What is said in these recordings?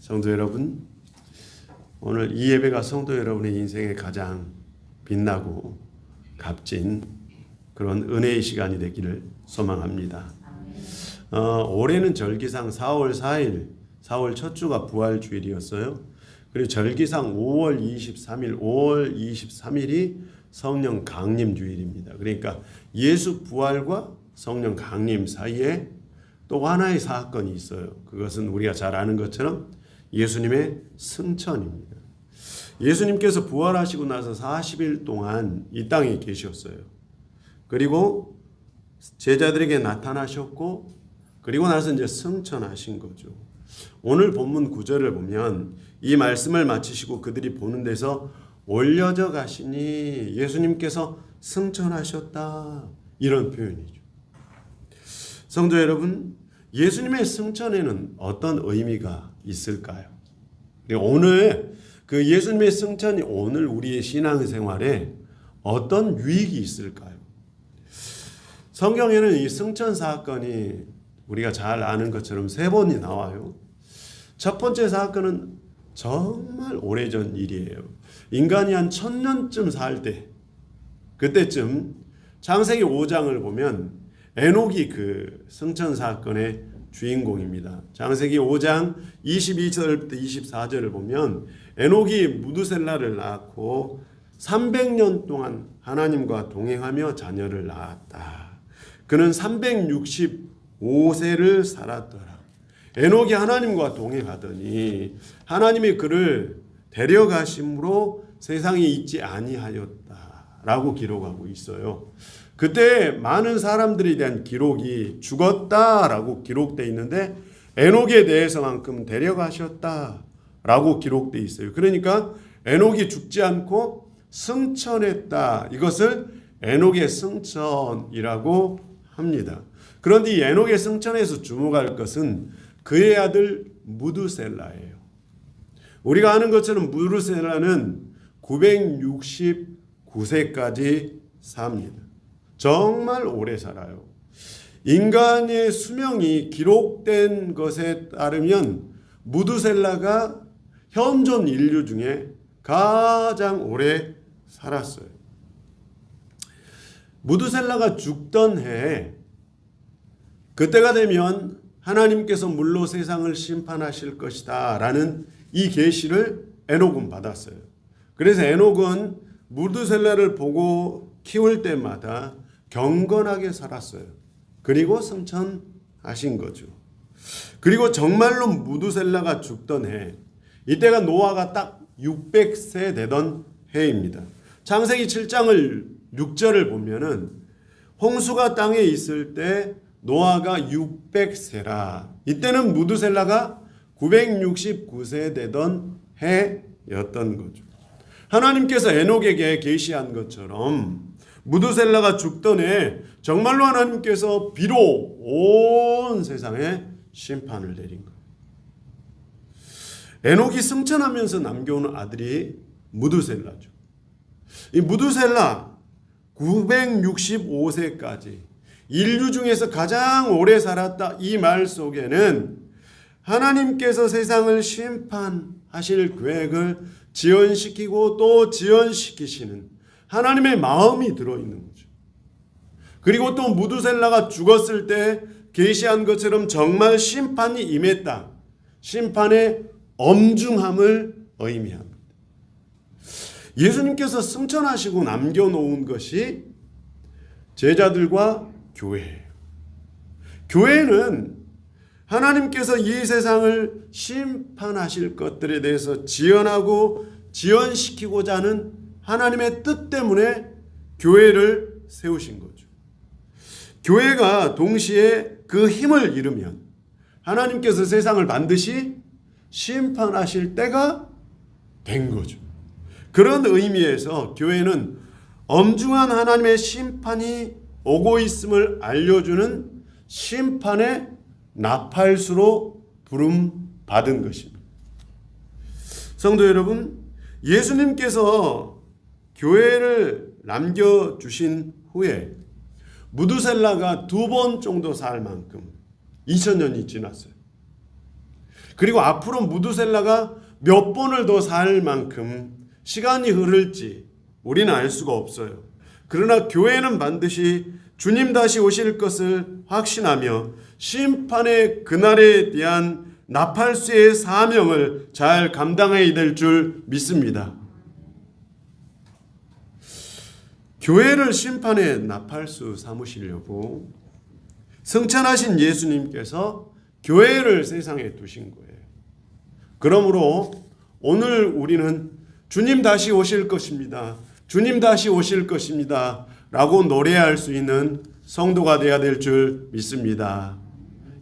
성도 여러분, 오늘 이 예배가 성도 여러분의 인생에 가장 빛나고 값진 그런 은혜의 시간이 되기를 소망합니다. 올해는 절기상 4월 4일, 4월 첫 주가 부활주일이었어요. 그리고 절기상 5월 23일이 성령 강림주일입니다. 그러니까 예수 부활과 성령 강림 사이에 또 하나의 사건이 있어요. 그것은 우리가 잘 아는 것처럼 예수님의 승천입니다. 예수님께서 부활하시고 나서 40일 동안 이 땅에 계셨어요. 그리고 제자들에게 나타나셨고, 그리고 나서 이제 승천하신 거죠. 오늘 본문 9절을 보면 이 말씀을 마치시고 그들이 보는 데서 올려져 가시니 예수님께서 승천하셨다, 이런 표현이죠. 성도 여러분, 예수님의 승천에는 어떤 의미가 있을까요? 오늘 그 예수님의 승천이 오늘 우리의 신앙생활에 어떤 유익이 있을까요? 성경에는 이 승천 사건이 우리가 잘 아는 것처럼 3번이 나와요. 첫 번째 사건은 정말 오래전 일이에요. 인간이 한 1000년쯤 살 때, 그때쯤 창세기 5장을 보면 에녹이 그 승천 사건의 주인공입니다. 창세기 5장 22절부터 24절을 보면 에녹이 무두셀라를 낳고 300년 동안 하나님과 동행하며 자녀를 낳았다. 그는 365세를 살았더라. 에녹이 하나님과 동행하더니 하나님이 그를 데려가심으로 세상에 있지 아니하였다라고 기록하고 있어요. 그때 많은 사람들에 대한 기록이 죽었다라고 기록되어 있는데 에녹에 대해서만큼 데려가셨다라고 기록되어 있어요. 그러니까 에녹이 죽지 않고 승천했다. 이것을 에녹의 승천이라고 합니다. 그런데 이 에녹의 승천에서 주목할 것은 그의 아들 무두셀라예요. 우리가 아는 것처럼 무두셀라는 969세까지 삽니다. 정말 오래 살아요. 인간의 수명이 기록된 것에 따르면 무두셀라가 현존 인류 중에 가장 오래 살았어요. 무두셀라가 죽던 해에 그때가 되면 하나님께서 물로 세상을 심판하실 것이다 라는 이 계시를 에녹은 받았어요. 그래서 에녹은 무두셀라를 보고 키울 때마다 경건하게 살았어요. 그리고 승천하신 거죠. 그리고 정말로 무두셀라가 죽던 해, 이때가 노아가 딱 600세 되던 해입니다. 창세기 7장을 6절을 보면은 홍수가 땅에 있을 때 노아가 600세라. 이때는 무두셀라가 969세 되던 해였던 거죠. 하나님께서 에녹에게 계시한 것처럼 무두셀라가 죽던 해 정말로 하나님께서 비로 온 세상에 심판을 내린 거예요. 에녹이 승천하면서 남겨오는 아들이 무두셀라죠. 이 무두셀라 965세까지 인류 중에서 가장 오래 살았다, 이 말 속에는 하나님께서 세상을 심판하실 계획을 지연시키고 또 지연시키시는 하나님의 마음이 들어있는 거죠. 그리고 또 무두셀라가 죽었을 때 계시한 것처럼 정말 심판이 임했다. 심판의 엄중함을 의미합니다. 예수님께서 승천하시고 남겨놓은 것이 제자들과 교회예요. 교회는 하나님께서 이 세상을 심판하실 것들에 대해서 지연하고 지연시키고자 하는 하나님의 뜻 때문에 교회를 세우신 거죠. 교회가 동시에 그 힘을 잃으면 하나님께서 세상을 반드시 심판하실 때가 된 거죠. 그런 의미에서 교회는 엄중한 하나님의 심판이 오고 있음을 알려주는 심판의 나팔수로 부름받은 것입니다. 성도 여러분, 예수님께서 교회를 남겨주신 후에 무두셀라가 2번 정도 살 만큼 2000년이 지났어요. 그리고 앞으로 무두셀라가 몇 번을 더 살 만큼 시간이 흐를지 우리는 알 수가 없어요. 그러나 교회는 반드시 주님 다시 오실 것을 확신하며 심판의 그날에 대한 나팔수의 사명을 잘 감당해야 될 줄 믿습니다. 교회를 심판의 나팔수 삼으시려고 승천하신 예수님께서 교회를 세상에 두신 거예요. 그러므로 오늘 우리는 주님 다시 오실 것입니다. 주님 다시 오실 것입니다. 라고 노래할 수 있는 성도가 되어야 될 줄 믿습니다.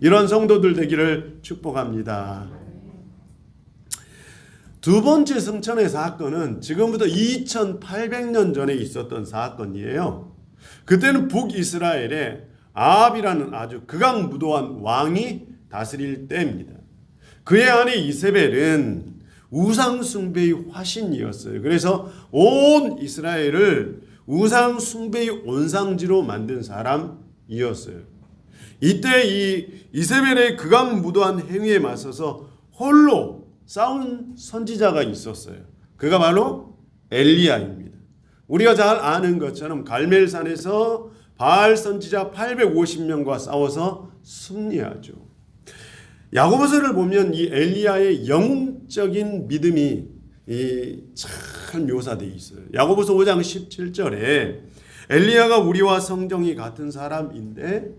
이런 성도들 되기를 축복합니다. 두 번째 승천의 사건은 지금부터 2800년 전에 있었던 사건이에요. 그때는 북이스라엘에 아합이라는 아주 극악무도한 왕이 다스릴 때입니다. 그의 아내 이세벨은 우상숭배의 화신이었어요. 그래서 온 이스라엘을 우상숭배의 온상지로 만든 사람이었어요. 이때 이 이세벨의 극악무도한 행위에 맞서서 홀로 싸운 선지자가 있었어요. 그가 바로 엘리야입니다. 우리가 잘 아는 것처럼 갈멜산에서 바알 선지자 850명과 싸워서 승리하죠. 야고보서를 보면 이 엘리야의 영적인 믿음이 잘 묘사되어 있어요. 야고보서 5장 17절에 엘리야가 우리와 성정이 같은 사람인데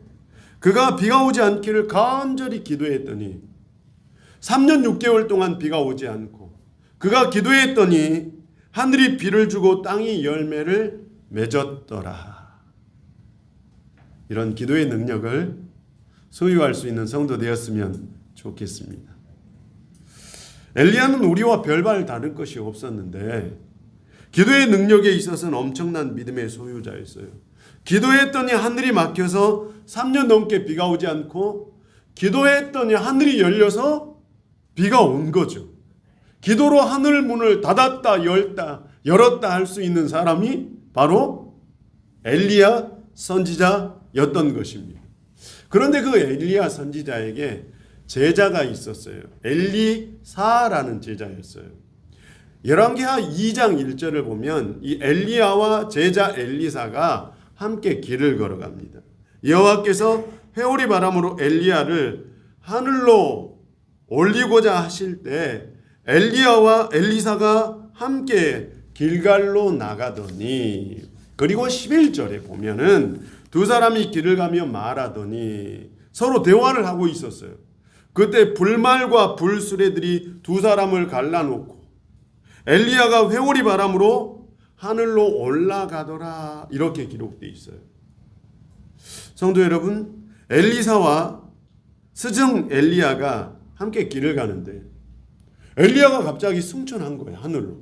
그가 비가 오지 않기를 간절히 기도했더니 3년 6개월 동안 비가 오지 않고 그가 기도했더니 하늘이 비를 주고 땅이 열매를 맺었더라. 이런 기도의 능력을 소유할 수 있는 성도 되었으면 좋겠습니다. 엘리야는 우리와 별반 다른 것이 없었는데 기도의 능력에 있어서는 엄청난 믿음의 소유자였어요. 기도했더니 하늘이 막혀서 3년 넘게 비가 오지 않고 기도했더니 하늘이 열려서 비가 온 거죠. 기도로 하늘 문을 닫았다 열었다 할 수 있는 사람이 바로 엘리야 선지자였던 것입니다. 그런데 그 엘리야 선지자에게 제자가 있었어요. 엘리사라는 제자였어요. 열왕기하 2장 1절을 보면 이 엘리야와 제자 엘리사가 함께 길을 걸어갑니다. 여호와께서 회오리 바람으로 엘리야를 하늘로 올리고자 하실 때 엘리야와 엘리사가 함께 길갈로 나가더니 그리고 11절에 보면은 두 사람이 길을 가며 말하더니 서로 대화를 하고 있었어요. 그때 불말과 불수레들이 두 사람을 갈라놓고 엘리야가 회오리 바람으로 하늘로 올라가더라 이렇게 기록되어 있어요. 성도 여러분, 엘리사와 스승 엘리야가 함께 길을 가는데 엘리야가 갑자기 승천한 거예요. 하늘로.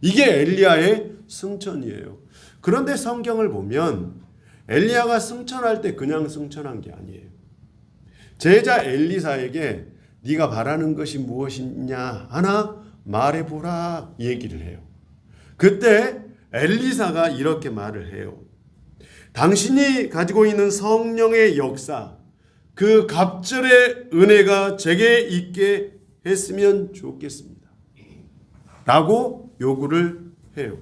이게 엘리야의 승천이에요. 그런데 성경을 보면 엘리야가 승천할 때 그냥 승천한 게 아니에요. 제자 엘리사에게 네가 바라는 것이 무엇이냐 하나 말해보라 얘기를 해요. 그때 엘리사가 이렇게 말을 해요. 당신이 가지고 있는 성령의 역사, 그 갑절의 은혜가 제게 있게 했으면 좋겠습니다. 라고 요구를 해요.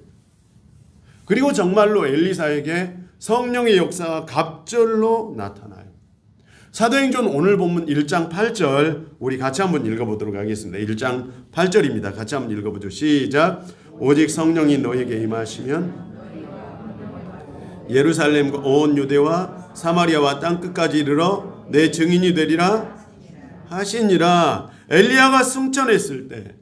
그리고 정말로 엘리사에게 성령의 역사가 갑절로 나타나요. 사도행전 오늘 본문 1장 8절 우리 같이 한번 읽어보도록 하겠습니다. 1장 8절입니다. 같이 한번 읽어보죠. 시작. 오직 성령이 너에게 임하시면 예루살렘과 온 유대와 사마리아와 땅끝까지 이르러 내 증인이 되리라 하시니라. 엘리야가 승천했을 때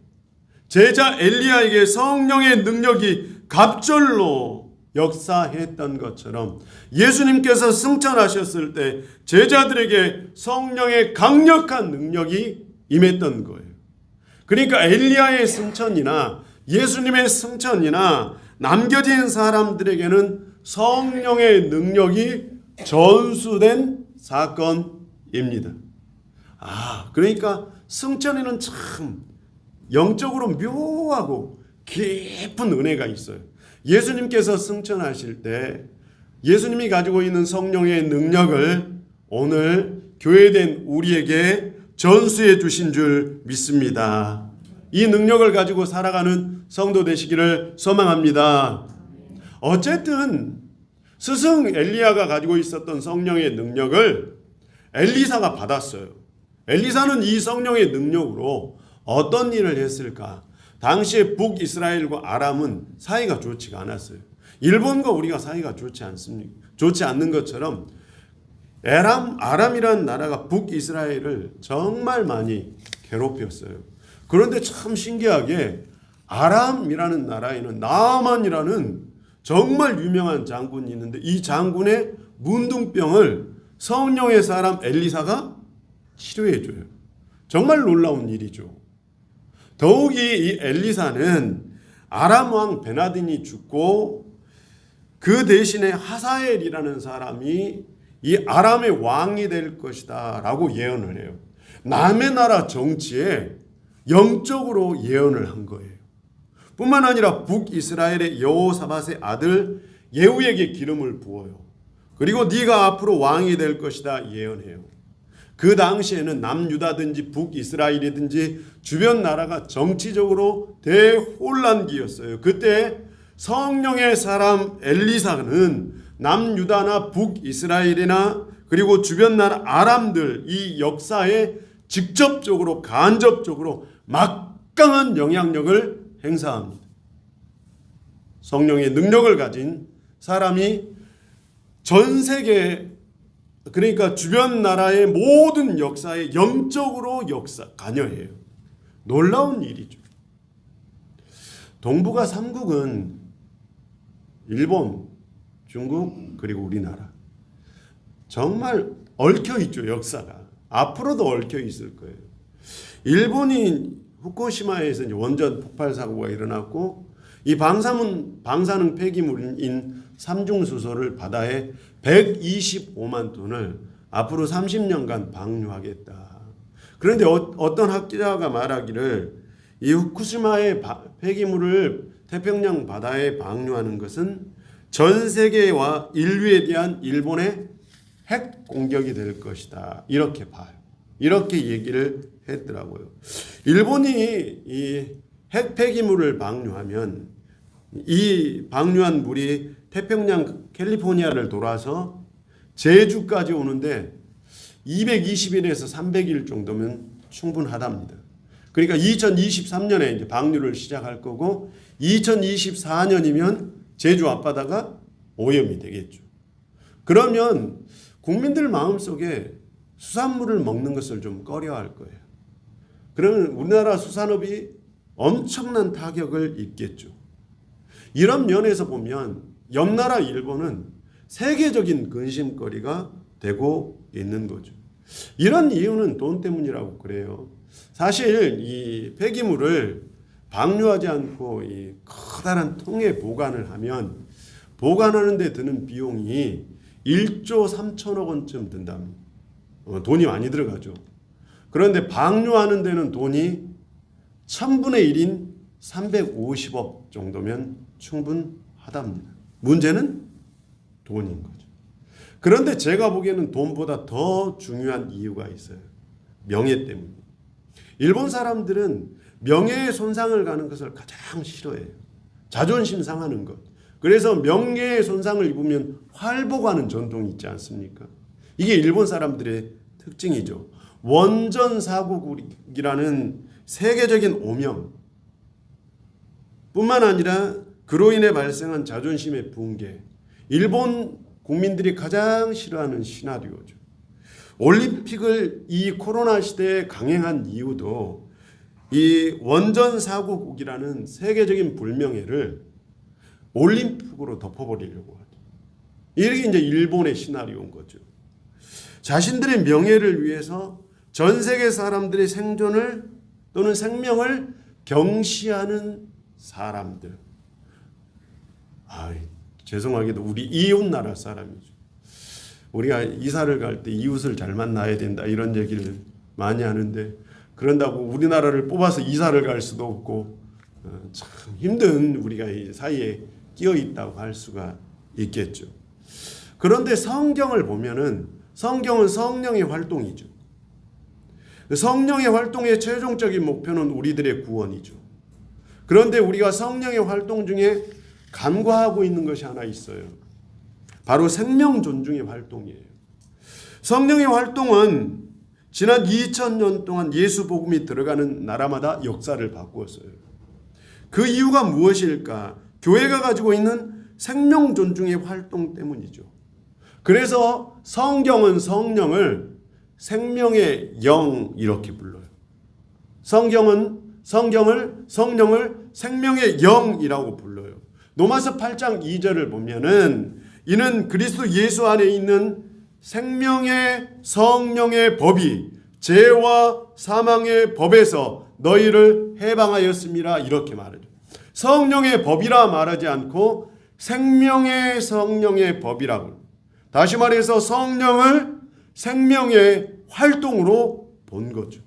제자 엘리야에게 성령의 능력이 갑절로 역사했던 것처럼 예수님께서 승천하셨을 때 제자들에게 성령의 강력한 능력이 임했던 거예요. 그러니까 엘리야의 승천이나 예수님의 승천이나 남겨진 사람들에게는 성령의 능력이 전수된 사건입니다. 그러니까 승천에는 참 영적으로 묘하고 깊은 은혜가 있어요. 예수님께서 승천하실 때 예수님이 가지고 있는 성령의 능력을 오늘 교회된 우리에게 전수해 주신 줄 믿습니다. 이 능력을 가지고 살아가는 성도 되시기를 소망합니다. 어쨌든 스승 엘리야가 가지고 있었던 성령의 능력을 엘리사가 받았어요. 엘리사는 이 성령의 능력으로 어떤 일을 했을까? 당시에 북이스라엘과 아람은 사이가 좋지가 않았어요. 일본과 우리가 사이가 좋지 않습니까? 좋지 않는 것처럼 아람이라는 나라가 북이스라엘을 정말 많이 괴롭혔어요. 그런데 참 신기하게 아람이라는 나라에는 나아만이라는 정말 유명한 장군이 있는데 이 장군의 문둥병을 성령의 사람 엘리사가 치료해줘요. 정말 놀라운 일이죠. 더욱이 이 엘리사는 아람 왕 베나딘이 죽고 그 대신에 하사엘이라는 사람이 이 아람의 왕이 될 것이다 라고 예언을 해요. 남의 나라 정치에 영적으로 예언을 한 거예요. 뿐만 아니라 북이스라엘의 여호사밧의 아들 예후에게 기름을 부어요. 그리고 네가 앞으로 왕이 될 것이다 예언해요. 그 당시에는 남유다든지 북이스라엘이든지 주변 나라가 정치적으로 대혼란기였어요. 그때 성령의 사람 엘리사는 남유다나 북이스라엘이나 그리고 주변 나라 아람들 이 역사에 직접적으로 간접적으로 막강한 영향력을 행사합니다. 성령의 능력을 가진 사람이 전 세계 그러니까 주변 나라의 모든 역사에 영적으로 관여해요. 놀라운 일이죠. 동북아 3국은 일본, 중국 그리고 우리나라 정말 얽혀 있죠. 역사가 앞으로도 얽혀 있을 거예요. 일본이 후쿠시마에서 이제 원전 폭발 사고가 일어났고 이 방사능 폐기물인 삼중수소를 바다에 125만 톤을 앞으로 30년간 방류하겠다. 그런데 어떤 학자가 말하기를 이 후쿠시마의 폐기물을 태평양 바다에 방류하는 것은 전 세계와 인류에 대한 일본의 핵 공격이 될 것이다. 이렇게 봐요. 이렇게 얘기를 했더라고요. 일본이 이 핵 폐기물을 방류하면 이 방류한 물이 태평양 캘리포니아를 돌아서 제주까지 오는데 220일에서 300일 정도면 충분하답니다. 그러니까 2023년에 이제 방류를 시작할 거고 2024년이면 제주 앞바다가 오염이 되겠죠. 그러면 국민들 마음속에 수산물을 먹는 것을 좀 꺼려할 거예요. 그러면 우리나라 수산업이 엄청난 타격을 입겠죠. 이런 면에서 보면 옆나라 일본은 세계적인 근심거리가 되고 있는 거죠. 이런 이유는 돈 때문이라고 그래요. 사실 이 폐기물을 방류하지 않고 이 커다란 통에 보관을 하면 보관하는 데 드는 비용이 1조 3천억 원쯤 든답니다. 돈이 많이 들어가죠. 그런데 방류하는 데는 돈이 1000분의 1인 350억 정도면 충분하답니다. 문제는 돈인 거죠. 그런데 제가 보기에는 돈보다 더 중요한 이유가 있어요. 명예 때문입니다. 일본 사람들은 명예에 손상을 가는 것을 가장 싫어해요. 자존심 상하는 것. 그래서 명예에 손상을 입으면 활보하는 전통이 있지 않습니까? 이게 일본 사람들의 특징이죠. 원전 사고국이라는 세계적인 오명 뿐만 아니라 그로 인해 발생한 자존심의 붕괴. 일본 국민들이 가장 싫어하는 시나리오죠. 올림픽을 이 코로나 시대에 강행한 이유도 이 원전 사고국이라는 세계적인 불명예를 올림픽으로 덮어버리려고 하죠. 이게 이제 일본의 시나리오인 거죠. 자신들의 명예를 위해서 전 세계 사람들의 생존을 또는 생명을 경시하는 사람들. 죄송하게도 우리 이웃 나라 사람이죠. 우리가 이사를 갈 때 이웃을 잘 만나야 된다 이런 얘기를 많이 하는데 그런다고 우리나라를 뽑아서 이사를 갈 수도 없고 참 힘든 우리가 이 사이에 끼어 있다고 할 수가 있겠죠. 그런데 성경을 보면은 성경은 성령의 활동이죠. 성령의 활동의 최종적인 목표는 우리들의 구원이죠. 그런데 우리가 성령의 활동 중에 간과하고 있는 것이 하나 있어요. 바로 생명 존중의 활동이에요. 성령의 활동은 지난 2000년 동안 예수 복음이 들어가는 나라마다 역사를 바꾸었어요. 그 이유가 무엇일까? 교회가 가지고 있는 생명 존중의 활동 때문이죠. 그래서 성경은 성령을 생명의 영 이렇게 불러요. 성령을 생명의 영이라고 불러요. 로마서 8장 2절을 보면은 이는 그리스도 예수 안에 있는 생명의 성령의 법이 죄와 사망의 법에서 너희를 해방하였음이라 이렇게 말하죠. 성령의 법이라 말하지 않고 생명의 성령의 법이라고. 다시 말해서 성령을 생명의 활동으로 본 거죠.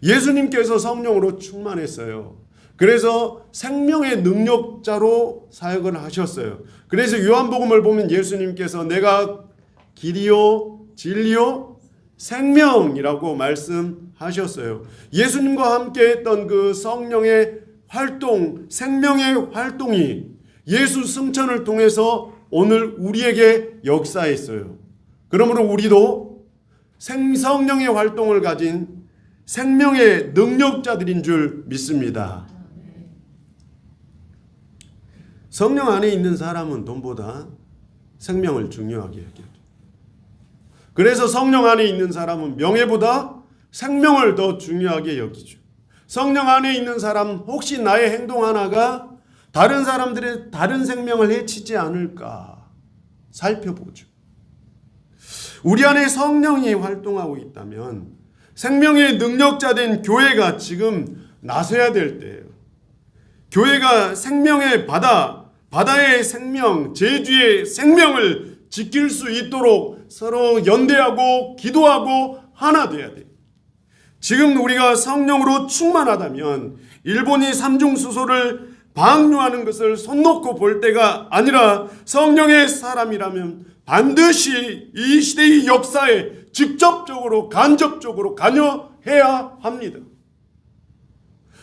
예수님께서 성령으로 충만했어요. 그래서 생명의 능력자로 사역을 하셨어요. 그래서 요한복음을 보면 예수님께서 내가 길이요 진리요 생명이라고 말씀하셨어요. 예수님과 함께 했던 그 성령의 활동, 생명의 활동이 예수 승천을 통해서 오늘 우리에게 역사했어요. 그러므로 우리도 성령의 활동을 가진 생명의 능력자들인 줄 믿습니다. 성령 안에 있는 사람은 돈보다 생명을 중요하게 여겨요. 그래서 성령 안에 있는 사람은 명예보다 생명을 더 중요하게 여기죠. 성령 안에 있는 사람 혹시 나의 행동 하나가 다른 사람들의 다른 생명을 해치지 않을까 살펴보죠. 우리 안에 성령이 활동하고 있다면 생명의 능력자된 교회가 지금 나서야 될 때예요. 교회가 생명의 바다의 생명, 제주의 생명을 지킬 수 있도록 서로 연대하고 기도하고 하나 돼야 돼요. 지금 우리가 성령으로 충만하다면 일본이 삼중수소를 방류하는 것을 손 놓고 볼 때가 아니라 성령의 사람이라면 반드시 이 시대의 역사에 직접적으로 간접적으로 관여해야 합니다.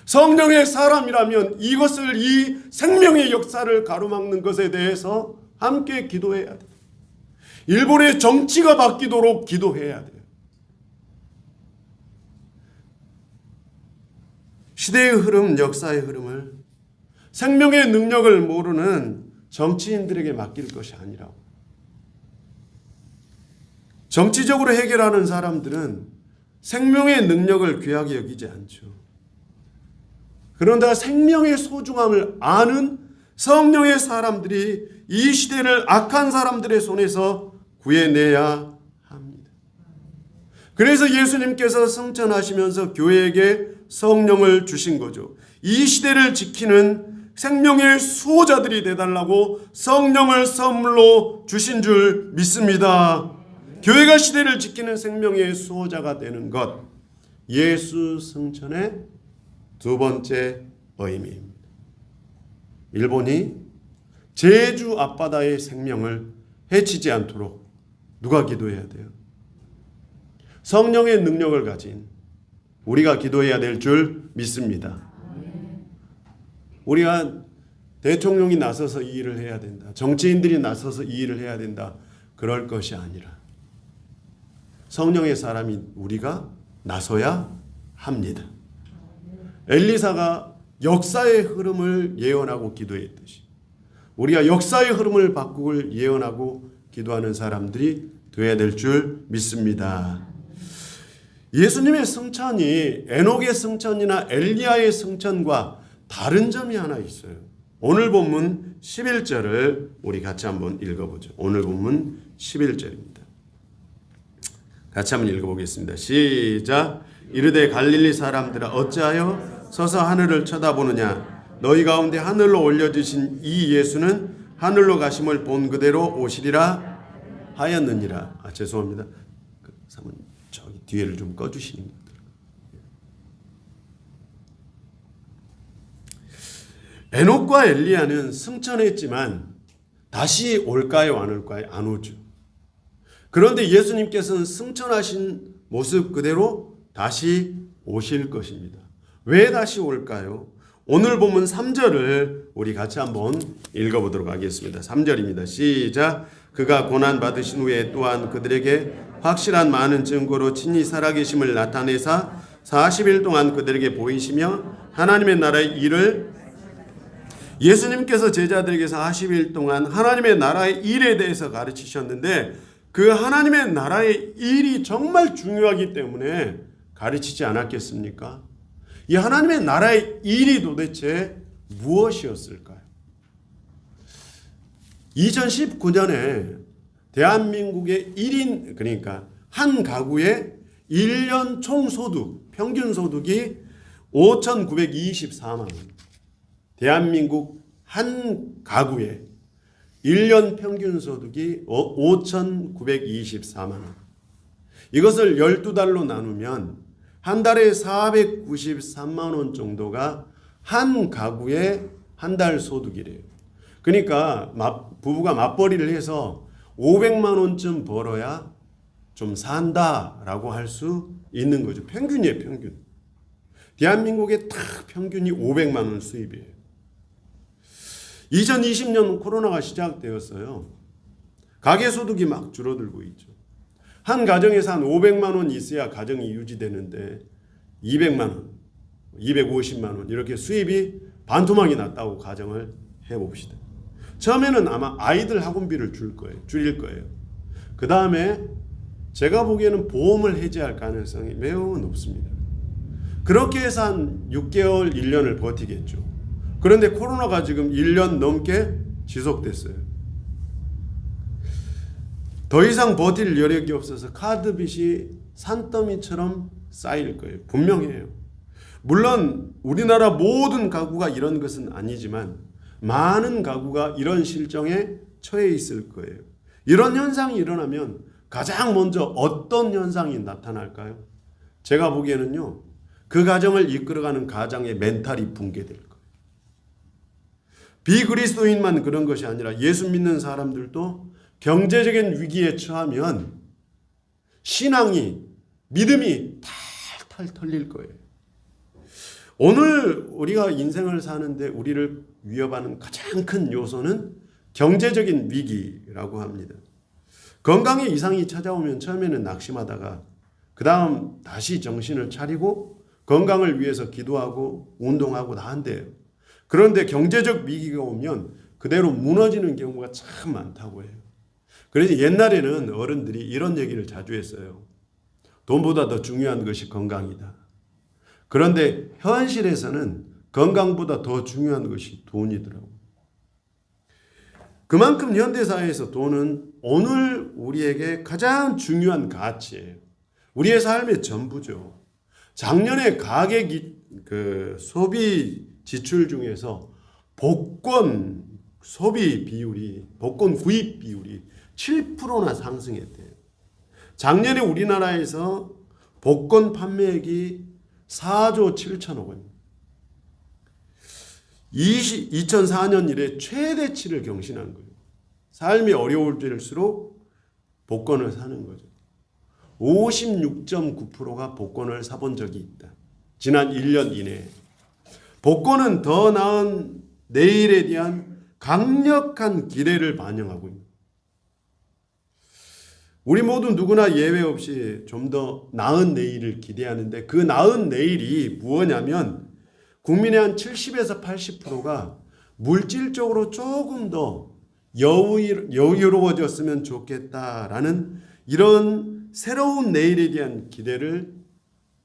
성령의 사람이라면 이것을 이 생명의 역사를 가로막는 것에 대해서 함께 기도해야 돼요. 일본의 정치가 바뀌도록 기도해야 돼요. 시대의 흐름, 역사의 흐름을 생명의 능력을 모르는 정치인들에게 맡길 것이 아니라고. 정치적으로 해결하는 사람들은 생명의 능력을 귀하게 여기지 않죠. 그런데 생명의 소중함을 아는 성령의 사람들이 이 시대를 악한 사람들의 손에서 구해내야 합니다. 그래서 예수님께서 승천하시면서 교회에게 성령을 주신 거죠. 이 시대를 지키는 생명의 수호자들이 되달라고 성령을 선물로 주신 줄 믿습니다. 교회가 시대를 지키는 생명의 수호자가 되는 것, 예수 승천의 두 번째 의미입니다. 일본이 제주 앞바다의 생명을 해치지 않도록 누가 기도해야 돼요? 성령의 능력을 가진 우리가 기도해야 될 줄 믿습니다. 우리가 대통령이 나서서 이 일을 해야 된다. 정치인들이 나서서 이 일을 해야 된다. 그럴 것이 아니라 성령의 사람인 우리가 나서야 합니다. 엘리사가 역사의 흐름을 예언하고 기도했듯이 우리가 역사의 흐름을 바꾸길 예언하고 기도하는 사람들이 되어야 될 줄 믿습니다. 예수님의 승천이 에녹의 승천이나 엘리야의 승천과 다른 점이 하나 있어요. 오늘 본문 11절을 우리 같이 한번 읽어보죠. 오늘 본문 11절입니다. 같이 한번 읽어보겠습니다. 시작. 이르되 갈릴리 사람들아 어찌하여 서서 하늘을 쳐다보느냐. 너희 가운데 하늘로 올려주신 이 예수는 하늘로 가심을 본 그대로 오시리라 하였느니라. 죄송합니다. 사모님 저기 뒤에를 좀 꺼주시는 것. 에녹과 엘리야는 승천했지만 다시 올까요 안 올까요? 안 오죠. 그런데 예수님께서는 승천하신 모습 그대로 다시 오실 것입니다. 왜 다시 올까요? 오늘 본문 3절을 우리 같이 한번 읽어보도록 하겠습니다. 3절입니다. 시작. 그가 고난 받으신 후에 또한 그들에게 확실한 많은 증거로 친히 살아계심을 나타내사 40일 동안 그들에게 보이시며 하나님의 나라의 일을 예수님께서 제자들에게 40일 동안 하나님의 나라의 일에 대해서 가르치셨는데 그 하나님의 나라의 일이 정말 중요하기 때문에 가르치지 않았겠습니까? 이 하나님의 나라의 일이 도대체 무엇이었을까요? 2019년에 대한민국의 1인 그러니까 한 가구의 1년 총소득 평균 소득이 5,924만 원. 대한민국 한 가구의 1년 평균 소득이 5,924만 원. 이것을 12달로 나누면 한 달에 493만 원 정도가 한 가구의 한 달 소득이래요. 그러니까 부부가 맞벌이를 해서 500만 원쯤 벌어야 좀 산다라고 할 수 있는 거죠. 평균이에요, 평균. 대한민국의 딱 평균이 500만 원 수입이에요. 2020년 코로나가 시작되었어요. 가계소득이 막 줄어들고 있죠. 한 가정에서 한 500만 원 있어야 가정이 유지되는데 200만 원, 250만 원 이렇게 수입이 반토막이 났다고 가정을 해봅시다. 처음에는 아마 아이들 학원비를 줄일 거예요. 그 다음에 제가 보기에는 보험을 해지할 가능성이 매우 높습니다. 그렇게 해서 한 6개월, 1년을 버티겠죠. 그런데 코로나가 지금 1년 넘게 지속됐어요. 더 이상 버틸 여력이 없어서 카드 빚이 산더미처럼 쌓일 거예요. 분명해요. 물론 우리나라 모든 가구가 이런 것은 아니지만 많은 가구가 이런 실정에 처해 있을 거예요. 이런 현상이 일어나면 가장 먼저 어떤 현상이 나타날까요? 제가 보기에는요. 그 가정을 이끌어가는 가장의 멘탈이 붕괴될 거예요. 비그리스도인만 그런 것이 아니라 예수 믿는 사람들도 경제적인 위기에 처하면 신앙이 믿음이 탈탈 털릴 거예요. 오늘 우리가 인생을 사는데 우리를 위협하는 가장 큰 요소는 경제적인 위기라고 합니다. 건강에 이상이 찾아오면 처음에는 낙심하다가 그 다음 다시 정신을 차리고 건강을 위해서 기도하고 운동하고 다 한대요. 그런데 경제적 위기가 오면 그대로 무너지는 경우가 참 많다고 해요. 그래서 옛날에는 어른들이 이런 얘기를 자주 했어요. 돈보다 더 중요한 것이 건강이다. 그런데 현실에서는 건강보다 더 중요한 것이 돈이더라고요. 그만큼 현대사회에서 돈은 오늘 우리에게 가장 중요한 가치예요. 우리의 삶의 전부죠. 작년에 가계 소비 지출 중에서 복권 소비 비율이, 복권 구입 비율이 7%나 상승했대요. 작년에 우리나라에서 복권 판매액이 4조 7천억 원. 2004년 이래 최대치를 경신한 거예요. 삶이 어려울수록 복권을 사는 거죠. 56.9%가 복권을 사본 적이 있다. 지난 1년 이내에. 복권은 더 나은 내일에 대한 강력한 기대를 반영하고 있습니다. 우리 모두 누구나 예외 없이 좀 더 나은 내일을 기대하는데 그 나은 내일이 무엇냐면 국민의 한 70에서 80%가 물질적으로 조금 더 여유로워졌으면 좋겠다라는 이런 새로운 내일에 대한 기대를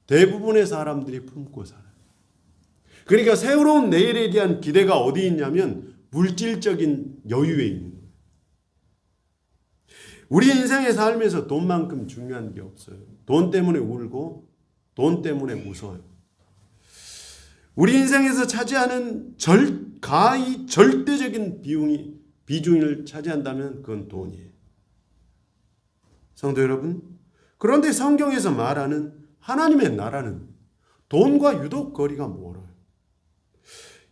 대부분의 사람들이 품고 살아요. 그러니까 새로운 내일에 대한 기대가 어디 있냐면 물질적인 여유에 있는 거예요. 우리 인생의 삶에서 돈만큼 중요한 게 없어요. 돈 때문에 울고 돈 때문에 웃어요. 우리 인생에서 차지하는 가히 절대적인 비중을 차지한다면 그건 돈이에요. 성도 여러분, 그런데 성경에서 말하는 하나님의 나라는 돈과 유독 거리가 멀어요.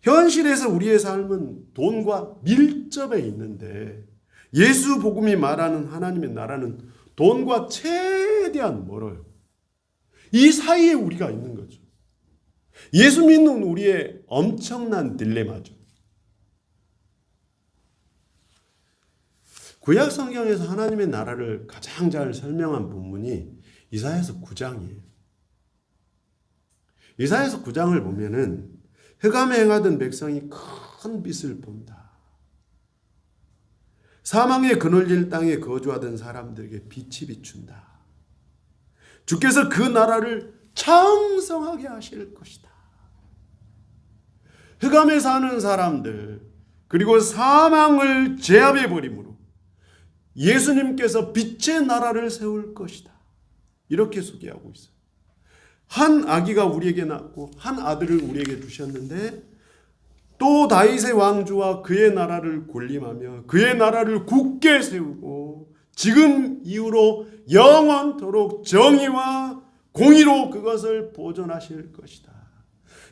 현실에서 우리의 삶은 돈과 밀접해 있는데 예수 복음이 말하는 하나님의 나라는 돈과 최대한 멀어요. 이 사이에 우리가 있는 거죠. 예수 믿는 우리의 엄청난 딜레마죠. 구약 성경에서 하나님의 나라를 가장 잘 설명한 본문이 이사야서 9장이에요. 이사야서 9장을 보면은 흑암에 행하던 백성이 큰 빛을 본다. 사망의 그늘진 땅에 거주하던 사람들에게 빛이 비춘다. 주께서 그 나라를 창성하게 하실 것이다. 흑암에 사는 사람들, 그리고 사망을 제압해 버림으로 예수님께서 빛의 나라를 세울 것이다. 이렇게 소개하고 있어요. 한 아기가 우리에게 낳고 한 아들을 우리에게 주셨는데 또 다윗의 왕조와 그의 나라를 군림하며 그의 나라를 굳게 세우고 지금 이후로 영원토록 정의와 공의로 그것을 보존하실 것이다.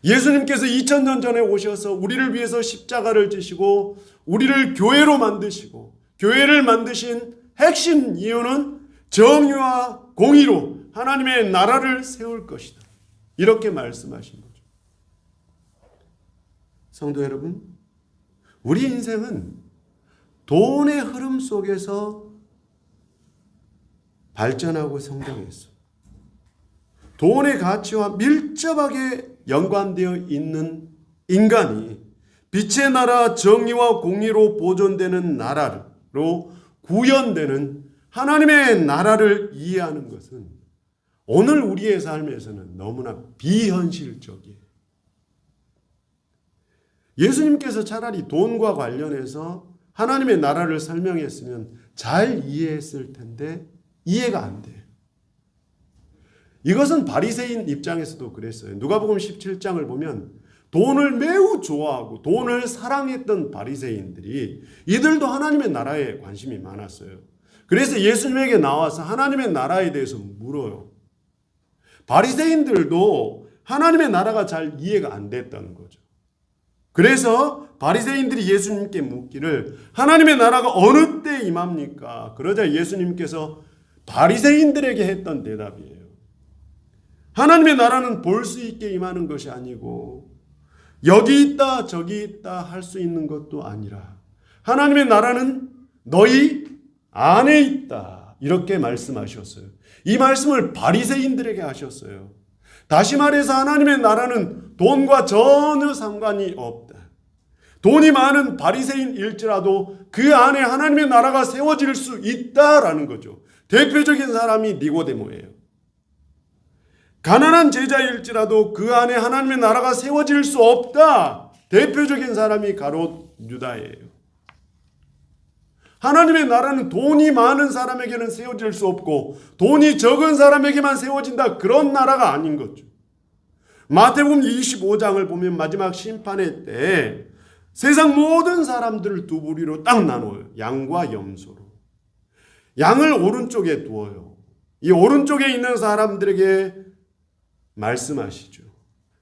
예수님께서 2000년 전에 오셔서 우리를 위해서 십자가를 지시고 우리를 교회로 만드시고 교회를 만드신 핵심 이유는 정의와 공의로 하나님의 나라를 세울 것이다. 이렇게 말씀하신 거죠. 성도 여러분, 우리 인생은 돈의 흐름 속에서 발전하고 성장했어. 돈의 가치와 밀접하게 연관되어 있는 인간이 빛의 나라 정의와 공의로 보존되는 나라로 구현되는 하나님의 나라를 이해하는 것은 오늘 우리의 삶에서는 너무나 비현실적이에요. 예수님께서 차라리 돈과 관련해서 하나님의 나라를 설명했으면 잘 이해했을 텐데 이해가 안 돼요. 이것은 바리새인 입장에서도 그랬어요. 누가복음 17장을 보면 돈을 매우 좋아하고 돈을 사랑했던 바리새인들이 이들도 하나님의 나라에 관심이 많았어요. 그래서 예수님에게 나와서 하나님의 나라에 대해서 물어요. 바리새인들도 하나님의 나라가 잘 이해가 안 됐다는 거죠. 그래서 바리새인들이 예수님께 묻기를 하나님의 나라가 어느 때 임합니까? 그러자 예수님께서 바리새인들에게 했던 대답이에요. 하나님의 나라는 볼 수 있게 임하는 것이 아니고 여기 있다 저기 있다 할 수 있는 것도 아니라 하나님의 나라는 너희 안에 있다. 이렇게 말씀하셨어요. 이 말씀을 바리새인들에게 하셨어요. 다시 말해서 하나님의 나라는 돈과 전혀 상관이 없다. 돈이 많은 바리새인일지라도 그 안에 하나님의 나라가 세워질 수 있다라는 거죠. 대표적인 사람이 니고데모예요. 가난한 제자일지라도 그 안에 하나님의 나라가 세워질 수 없다. 대표적인 사람이 가롯 유다예요. 하나님의 나라는 돈이 많은 사람에게는 세워질 수 없고 돈이 적은 사람에게만 세워진다. 그런 나라가 아닌 거죠. 마태복음 25장을 보면 마지막 심판의 때 세상 모든 사람들을 두 부류로 딱 나눠요. 양과 염소로. 양을 오른쪽에 두어요. 이 오른쪽에 있는 사람들에게 말씀하시죠.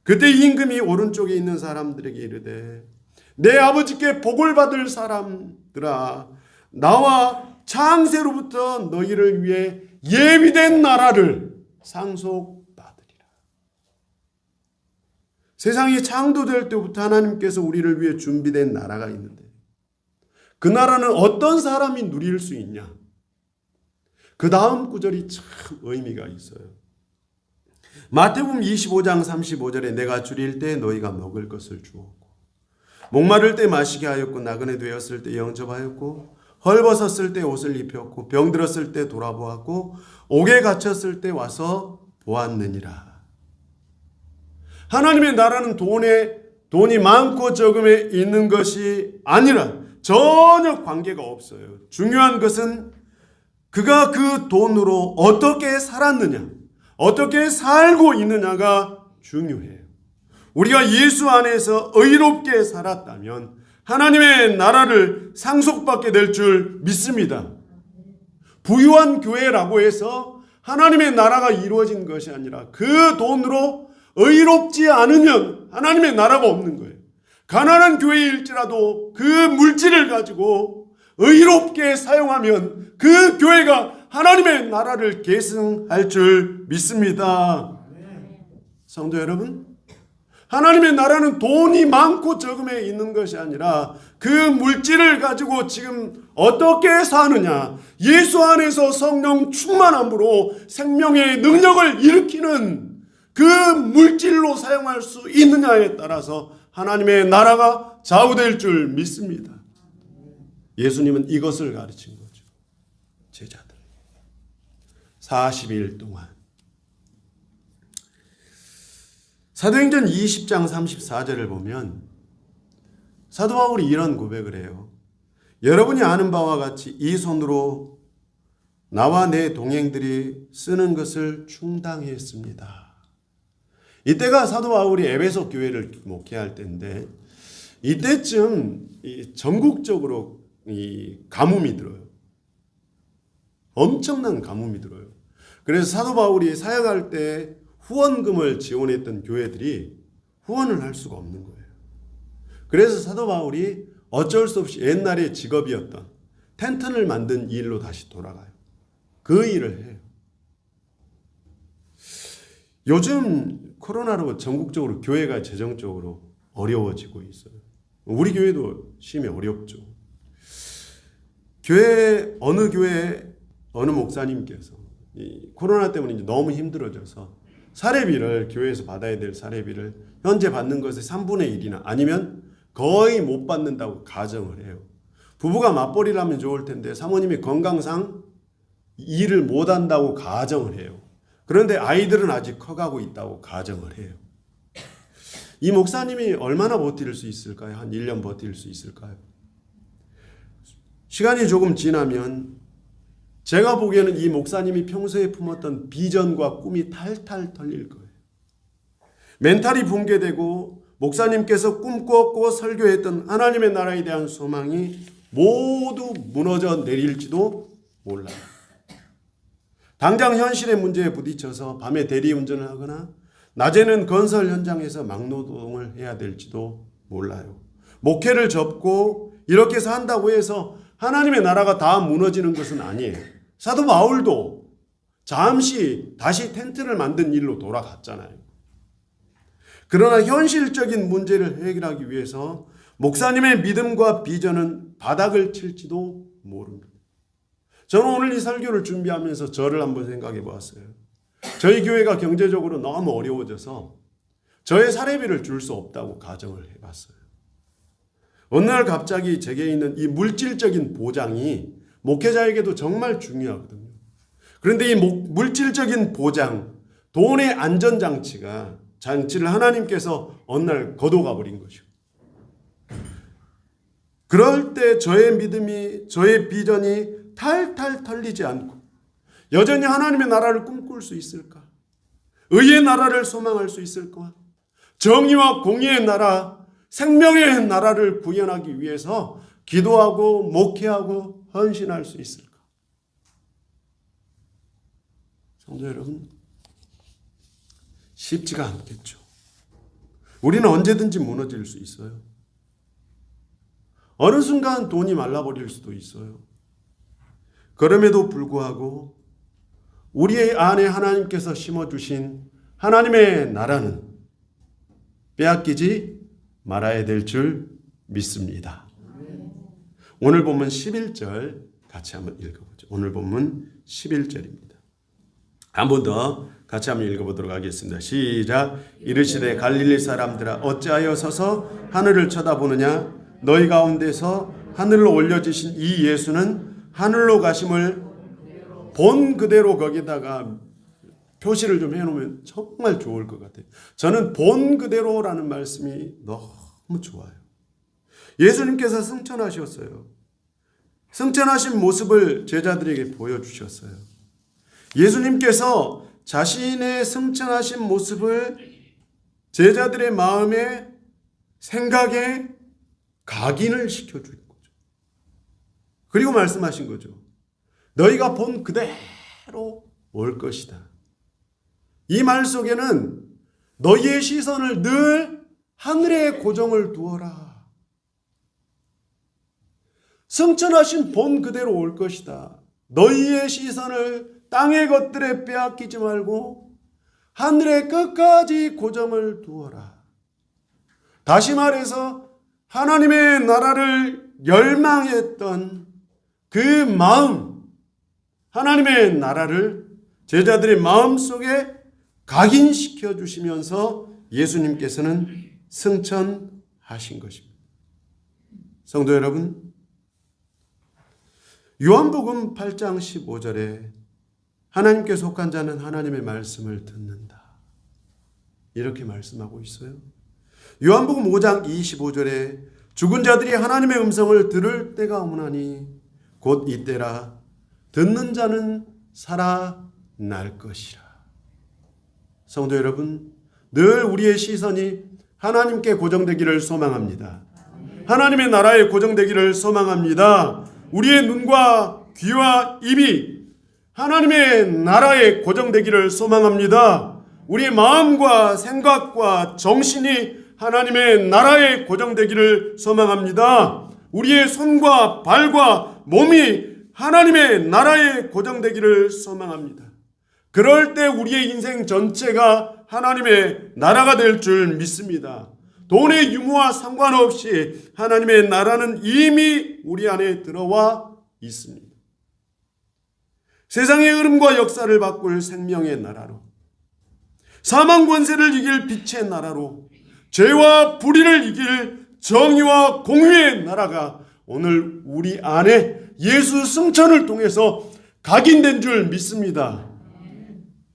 그때 임금이 오른쪽에 있는 사람들에게 이르되 내 아버지께 복을 받을 사람들아 나와 창세로부터 너희를 위해 예비된 나라를 상속받으리라. 세상이 창조될 때부터 하나님께서 우리를 위해 준비된 나라가 있는데 그 나라는 어떤 사람이 누릴 수 있냐? 그 다음 구절이 참 의미가 있어요. 마태복음 25장 35절에 내가 줄일 때 너희가 먹을 것을 주었고 목마를 때 마시게 하였고 나그네 되었을 때 영접하였고 헐벗었을 때 옷을 입혔고 병들었을 때 돌아보았고 옥에 갇혔을 때 와서 보았느니라. 하나님의 나라는 돈이 많고 적음에 있는 것이 아니라 전혀 관계가 없어요. 중요한 것은 그가 그 돈으로 어떻게 살았느냐, 어떻게 살고 있느냐가 중요해요. 우리가 예수 안에서 의롭게 살았다면 하나님의 나라를 상속받게 될 줄 믿습니다. 부유한 교회라고 해서 하나님의 나라가 이루어진 것이 아니라 그 돈으로 의롭지 않으면 하나님의 나라가 없는 거예요. 가난한 교회일지라도 그 물질을 가지고 의롭게 사용하면 그 교회가 하나님의 나라를 계승할 줄 믿습니다. 성도 여러분, 하나님의 나라는 돈이 많고 적음에 있는 것이 아니라 그 물질을 가지고 지금 어떻게 사느냐, 예수 안에서 성령 충만함으로 생명의 능력을 일으키는 그 물질로 사용할 수 있느냐에 따라서 하나님의 나라가 좌우될 줄 믿습니다. 예수님은 이것을 가르친 거죠. 제자들 40일 동안. 사도행전 20장 34절을 보면 사도 바울이 이런 고백을 해요. 여러분이 아는 바와 같이 이 손으로 나와 내 동행들이 쓰는 것을 충당했습니다. 이때가 사도 바울이 에베소 교회를 목회할 때인데, 이때쯤 전국적으로 이 가뭄이 들어요. 엄청난 가뭄이 들어요. 그래서 사도 바울이 사역할 때 후원금을 지원했던 교회들이 후원을 할 수가 없는 거예요. 그래서 사도 바울이 어쩔 수 없이 옛날에 직업이었던 텐트를 만든 일로 다시 돌아가요. 그 일을 해요. 요즘 코로나로 전국적으로 교회가 재정적으로 어려워지고 있어요. 우리 교회도 심히 어렵죠. 어느 교회 어느 목사님께서 이 코로나 때문에 이제 너무 힘들어져서 사례비를, 교회에서 받아야 될 사례비를 현재 받는 것의 3분의 1이나 아니면 거의 못 받는다고 가정을 해요. 부부가 맞벌이를 하면 좋을 텐데 사모님이 건강상 일을 못 한다고 가정을 해요. 그런데 아이들은 아직 커가고 있다고 가정을 해요. 이 목사님이 얼마나 버틸 수 있을까요? 한 1년 버틸 수 있을까요? 시간이 조금 지나면 제가 보기에는 이 목사님이 평소에 품었던 비전과 꿈이 탈탈 털릴 거예요. 멘탈이 붕괴되고 목사님께서 꿈꾸었고 설교했던 하나님의 나라에 대한 소망이 모두 무너져 내릴지도 몰라요. 당장 현실의 문제에 부딪혀서 밤에 대리운전을 하거나 낮에는 건설 현장에서 막노동을 해야 될지도 몰라요. 목회를 접고 이렇게 산다고 해서 하나님의 나라가 다 무너지는 것은 아니에요. 사도 바울도 잠시 다시 텐트를 만든 일로 돌아갔잖아요. 그러나 현실적인 문제를 해결하기 위해서 목사님의 믿음과 비전은 바닥을 칠지도 모릅니다. 저는 오늘 이 설교를 준비하면서 저를 한번 생각해 보았어요. 저희 교회가 경제적으로 너무 어려워져서 저의 사례비를 줄 수 없다고 가정을 해봤어요. 어느 날 갑자기 제게 있는 이 물질적인 보장이 목회자에게도 정말 중요하거든요. 그런데 이 물질적인 보장, 돈의 안전장치를 하나님께서 어느 날 거둬가 버린 거죠. 그럴 때 저의 믿음이, 저의 비전이 탈탈 털리지 않고 여전히 하나님의 나라를 꿈꿀 수 있을까? 의의 나라를 소망할 수 있을까? 정의와 공의의 나라, 생명의 나라를 구현하기 위해서 기도하고 목회하고 헌신할 수 있을까? 성도 여러분, 쉽지가 않겠죠. 우리는 언제든지 무너질 수 있어요. 어느 순간 돈이 말라버릴 수도 있어요. 그럼에도 불구하고 우리의 안에 하나님께서 심어주신 하나님의 나라는 빼앗기지 말아야 될 줄 믿습니다. 오늘 본문 11절 같이 한번 읽어보죠. 오늘 본문 11절입니다. 한 번 더 같이 한번 읽어보도록 하겠습니다. 시작. 이르시되 갈릴리 사람들아 어찌하여 서서 하늘을 쳐다보느냐? 너희 가운데서 하늘로 올려지신 이 예수는 하늘로 가심을 본 그대로, 거기다가 표시를 좀 해놓으면 정말 좋을 것 같아요. 저는 본 그대로라는 말씀이 너무 좋아요. 예수님께서 승천하셨어요. 승천하신 모습을 제자들에게 보여주셨어요. 예수님께서 자신의 승천하신 모습을 제자들의 마음에, 생각에 각인을 시켜준 거죠. 그리고 말씀하신 거죠. 너희가 본 그대로 올 것이다. 이 말 속에는 너희의 시선을 늘 하늘에 고정을 두어라. 승천하신 본 그대로 올 것이다. 너희의 시선을 땅의 것들에 빼앗기지 말고 하늘의 끝까지 고정을 두어라. 다시 말해서 하나님의 나라를 열망했던 그 마음, 하나님의 나라를 제자들의 마음속에 각인시켜 주시면서 예수님께서는 승천하신 것입니다. 성도 여러분, 요한복음 8장 15절에 하나님께 속한 자는 하나님의 말씀을 듣는다, 이렇게 말씀하고 있어요. 요한복음 5장 25절에 죽은 자들이 하나님의 음성을 들을 때가 오나니 곧 이때라. 듣는 자는 살아날 것이라. 성도 여러분, 늘 우리의 시선이 하나님께 고정되기를 소망합니다. 하나님의 나라에 고정되기를 소망합니다. 우리의 눈과 귀와 입이 하나님의 나라에 고정되기를 소망합니다. 우리의 마음과 생각과 정신이 하나님의 나라에 고정되기를 소망합니다. 우리의 손과 발과 몸이 하나님의 나라에 고정되기를 소망합니다. 그럴 때 우리의 인생 전체가 하나님의 나라가 될 줄 믿습니다. 돈의 유무와 상관없이 하나님의 나라는 이미 우리 안에 들어와 있습니다. 세상의 흐름과 역사를 바꿀 생명의 나라로, 사망 권세를 이길 빛의 나라로, 죄와 불의를 이길 정의와 공의의 나라가 오늘 우리 안에 예수 승천을 통해서 각인된 줄 믿습니다.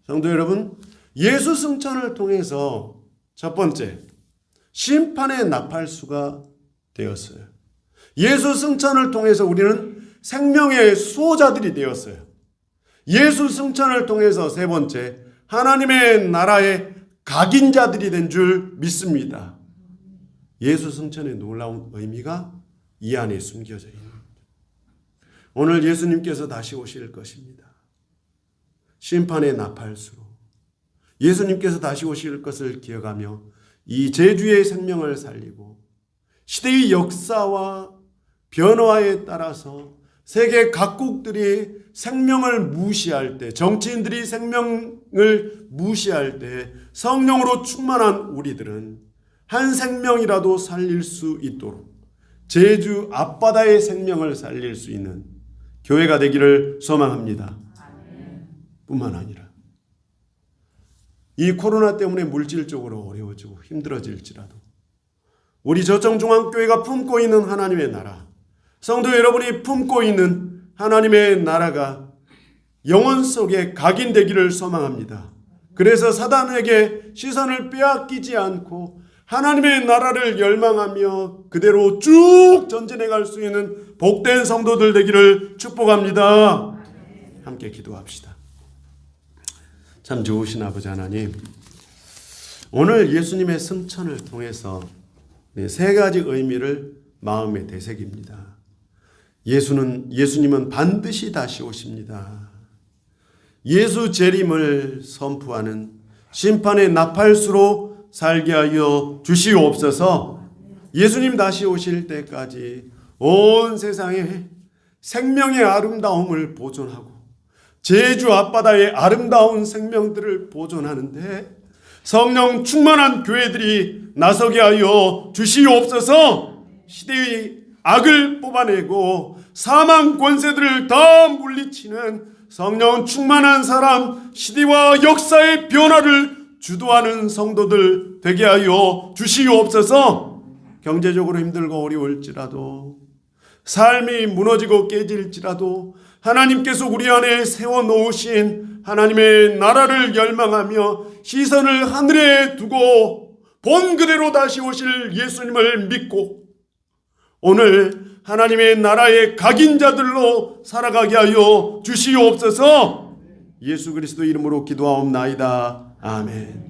성도 여러분, 예수 승천을 통해서 첫 번째, 심판의 나팔수가 되었어요. 예수 승천을 통해서 우리는 생명의 수호자들이 되었어요. 예수 승천을 통해서 세 번째, 하나님의 나라의 각인자들이 된 줄 믿습니다. 예수 승천의 놀라운 의미가 이 안에 숨겨져 있습니다. 오늘 예수님께서 다시 오실 것입니다. 심판의 나팔수로 예수님께서 다시 오실 것을 기억하며 이 제주의 생명을 살리고 시대의 역사와 변화에 따라서 세계 각국들이 생명을 무시할 때, 정치인들이 생명을 무시할 때 성령으로 충만한 우리들은 한 생명이라도 살릴 수 있도록 제주 앞바다의 생명을 살릴 수 있는 교회가 되기를 소망합니다. 뿐만 아니라 이 코로나 때문에 물질적으로 어려워지고 힘들어질지라도 우리 저청중앙교회가 품고 있는 하나님의 나라, 성도 여러분이 품고 있는 하나님의 나라가 영혼 속에 각인되기를 소망합니다. 그래서 사단에게 시선을 빼앗기지 않고 하나님의 나라를 열망하며 그대로 쭉 전진해 갈 수 있는 복된 성도들 되기를 축복합니다. 함께 기도합시다. 참 좋으신 아버지 하나님, 오늘 예수님의 승천을 통해서 세 가지 의미를 마음에 되새깁니다. 예수님은 반드시 다시 오십니다. 예수 재림을 선포하는 심판의 나팔수로 살게 하여 주시옵소서. 예수님 다시 오실 때까지 온 세상에 생명의 아름다움을 보존하고 제주 앞바다의 아름다운 생명들을 보존하는데 성령 충만한 교회들이 나서게 하여 주시옵소서. 시대의 악을 뽑아내고 사망 권세들을 다 물리치는 성령 충만한 사람, 시대와 역사의 변화를 주도하는 성도들 되게 하여 주시옵소서. 경제적으로 힘들고 어려울지라도, 삶이 무너지고 깨질지라도 하나님께서 우리 안에 세워놓으신 하나님의 나라를 열망하며 시선을 하늘에 두고 본 그대로 다시 오실 예수님을 믿고 오늘 하나님의 나라의 각인자들로 살아가게 하여 주시옵소서. 예수 그리스도 이름으로 기도하옵나이다. 아멘.